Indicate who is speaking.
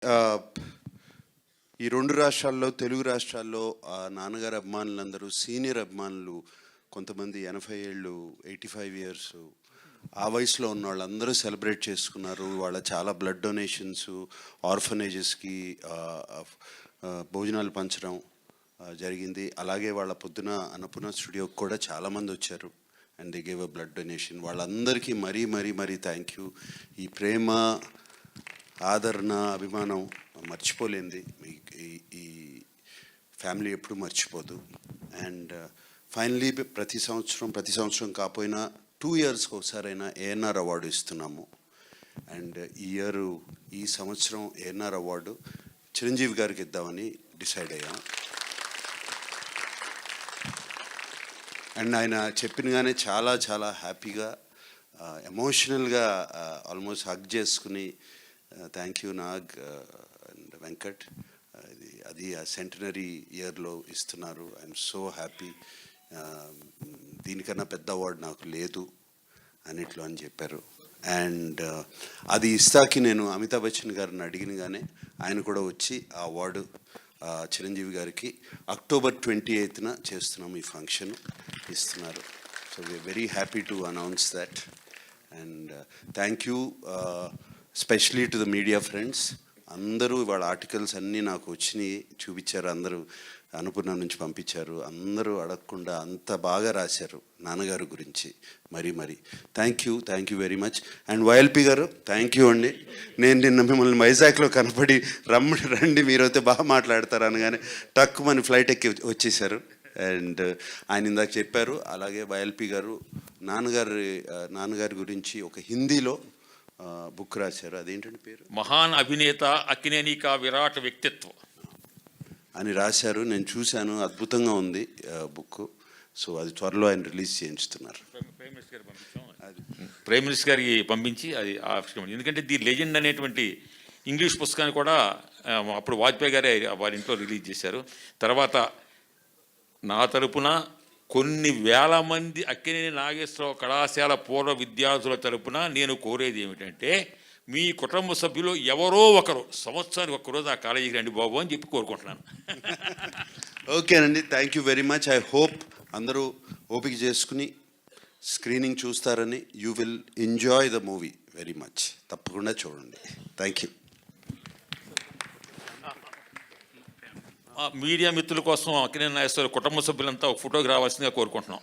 Speaker 1: ఈ 2 రాష్ట్రాల్లో, తెలుగు రాష్ట్రాల్లో నాన్నగారి అభిమానులందరూ సీనియర్ అభిమానులు కొంతమంది 80 ఏళ్ళు, 85 ఇయర్స్ ఆ వయసులో ఉన్న వాళ్ళందరూ సెలబ్రేట్ చేసుకున్నారు. వాళ్ళ చాలా బ్లడ్ డొనేషన్స్, ఆర్ఫనేజెస్కి భోజనాలు పంచడం జరిగింది. అలాగే వాళ్ళ పొద్దున అన్నపూర్ణ స్టూడియోకి కూడా చాలామంది వచ్చారు and they gave a blood donation. వాళ్ళందరికీ మరీ మరీ మరీ థ్యాంక్ యూ. ఈ ప్రేమ, ఆదరణ, అభిమానం మర్చిపోలేంది. ఈ ఫ్యామిలీ ఎప్పుడు మర్చిపోదు. అండ్ ఫైనలీ ప్రతి సంవత్సరం కాకపోయినా 2 ఇయర్స్కి ఒకసారైనా ఏఎన్ఆర్ అవార్డు ఇస్తున్నాము. అండ్ ఈ సంవత్సరం ఏఎన్ఆర్ అవార్డు చిరంజీవి గారికి ఇద్దామని డిసైడ్ అయ్యాం. అండ్ ఆయన చెప్పినగానే చాలా చాలా హ్యాపీగా, ఎమోషనల్గా ఆల్మోస్ట్ హగ్ చేసుకుని thank you Nag and Venkat, అది ఆ సెంటనరీ ఇయర్లో ఇస్తున్నారు. I'm so happy. దీనికన్నా పెద్ద అవార్డు నాకు లేదు అన్నిట్లో అని చెప్పారు. అండ్ అది ఇస్తాకి నేను అమితాబ్ బచ్చన్ గారిని అడిగినగానే ఆయన కూడా వచ్చి ఆ అవార్డు చిరంజీవి గారికి అక్టోబర్ 28న చేస్తున్నాము, ఈ ఫంక్షన్ ఇస్తున్నారు. So we are very happy to announce that. And thank you specially to the media friends. అందరూ వాళ్ళ ఆర్టికల్స్ అన్నీ నాకు వచ్చినాయి, చూపించారు. అందరూ అనుపూర్ణ నుంచి పంపించారు. అందరూ అడగకుండా అంత బాగా రాశారు నాన్నగారు గురించి. మరీ thank you very much. And YLP గారు థ్యాంక్ యూ అండి. నేను నిన్న మిమ్మల్ని వైజాగ్లో కనపడి రండి మీరైతే బాగా మాట్లాడతారు అనగానే టక్కుమని ఫ్లైట్ ఎక్కి వచ్చేసారు. అండ్ ఆయన ఇందాక చెప్పారు. అలాగే వైఎల్పి గారు నాన్నగారి గురించి ఒక హిందీలో బుక్ రాశారు. అదేంటంటే పేరు
Speaker 2: మహాన్ అభినేత అక్కినేని కా విరాట్ వ్యక్తిత్వం
Speaker 1: అని రాశారు. నేను చూశాను, అద్భుతంగా ఉంది బుక్. సో అది త్వరలో ఆయన రిలీజ్ చేయించుతున్నారు.
Speaker 2: ప్రైమ్ మినిస్టర్ గారికి పంపించి అది ఎందుకంటే ది లెజెండ్ అనేటువంటి ఇంగ్లీష్ పుస్తకాన్ని కూడా అప్పుడు వాజ్పేయి గారే వారి ఇంట్లో రిలీజ్ చేశారు. తర్వాత నా తరపున కొన్ని వేల మంది అక్కినేని నాగేశ్వరరావు కళాశాల పూర్వ విద్యార్థుల తరపున నేను కోరేది ఏమిటంటే, మీ కుటుంబ సభ్యులు ఎవరో ఒకరు సంవత్సరానికి ఒక్కరోజు ఆ కాలేజీకి రండి బాబు అని చెప్పి కోరుకుంటున్నాను.
Speaker 1: ఓకేనండి, thank you very much. I hope అందరూ ఓపిక చేసుకుని స్క్రీనింగ్ చూస్తారని. You will enjoy the movie very much. తప్పకుండా చూడండి. Thank you.
Speaker 2: మీడియా మిత్రుల కోసం అక్కినేని నాగేశ్వరరావు కుటుంబ సభ్యులంతా ఒక ఫోటోకి రావాల్సిందిగా కోరుకుంటున్నాం.